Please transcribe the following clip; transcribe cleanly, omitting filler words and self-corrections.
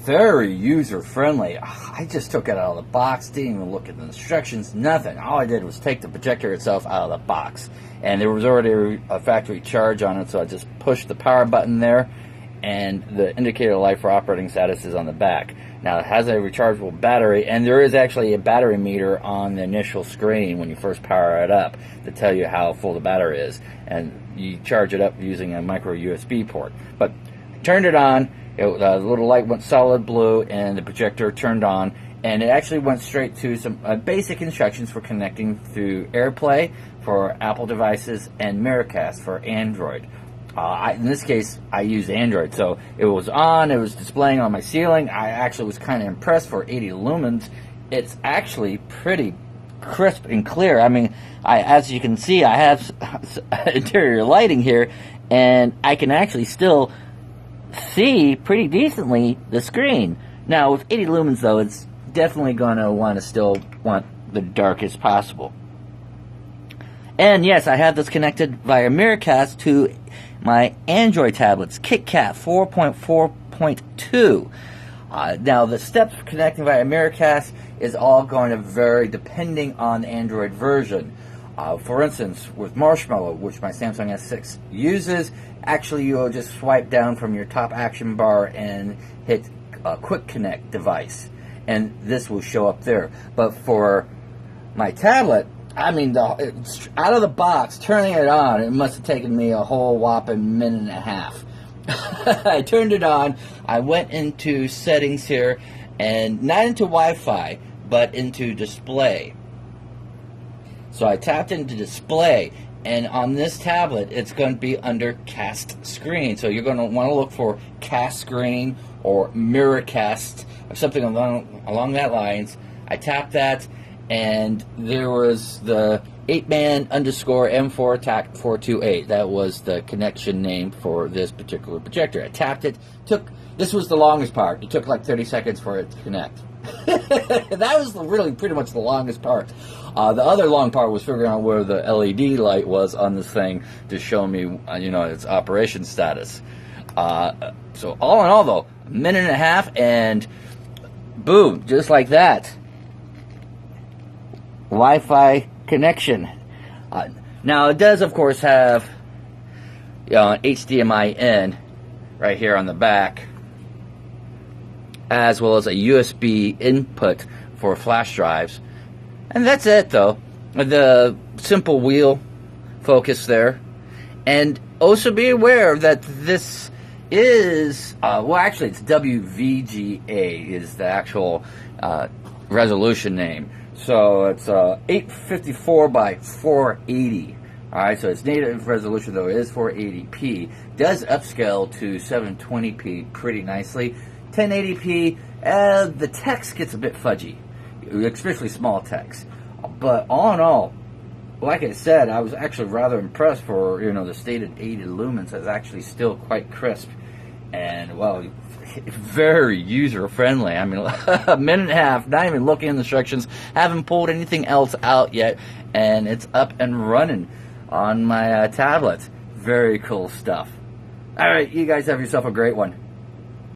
very user-friendly. I just took it out of the box, didn't even look at the instructions, nothing. All I did was take the projector itself out of the box. And there was already a factory charge on it, so I just pushed the power button there, and the indicator of light for operating status is on the back. Now, it has a rechargeable battery, and there is actually a battery meter on the initial screen when you first power it up to tell you how full the battery is. And you charge it up using a micro USB port. But I turned it on, the little light went solid blue, and the projector turned on, and it actually went straight to some basic instructions for connecting through AirPlay for Apple devices and Miracast for Android. In this case, I used Android, so it was on, it was displaying on my ceiling. I actually was kind of impressed for 80 lumens. It's actually pretty crisp and clear. I mean, as you can see, I have interior lighting here, and I can actually still see pretty decently the screen. Now, with 80 lumens, though, it's definitely going to still want the darkest possible. And yes, I have this connected via Miracast to my Android tablets, KitKat 4.4.2. Now, the steps for connecting via Miracast is all going to vary depending on the Android version. For instance, with Marshmallow, which my Samsung S6 uses, actually you'll just swipe down from your top action bar and hit a Quick Connect device, and this will show up there. But for my tablet, I mean, out of the box, turning it on, it must have taken me a whole whopping minute and a half. I turned it on, I went into settings here, and not into Wi-Fi, but into display. So I tapped into display, and on this tablet, it's going to be under cast screen. So you're going to want to look for cast screen or Miracast or something along that lines. I tapped that, and there was the APEMAN _M4 TAC 428. That was the connection name for this particular projector. I tapped it. This was the longest part. It took like 30 seconds for it to connect. That was really pretty much the longest part. The other long part was figuring out where the LED light was on this thing to show me, its operation status. So all in all, though, a minute and a half, and boom, just like that. Wi-Fi connection. Now it does, of course, have an HDMI in right here on the back, as well as a USB input for flash drives, and that's it. Though the simple wheel focus there, and also be aware that this is actually it's WVGA is the actual resolution name. So it's 854 by 480. Alright, so its native resolution, though, is 480p. Does upscale to 720p pretty nicely. 1080p, the text gets a bit fudgy, especially small text. But all in all, like I said, I was actually rather impressed for, the stated 80 lumens is actually still quite crisp. And, well, very user-friendly. I mean, a minute and a half, not even looking at the instructions, haven't pulled anything else out yet, and it's up and running on my tablet. Very cool stuff. All right, you guys have yourself a great one.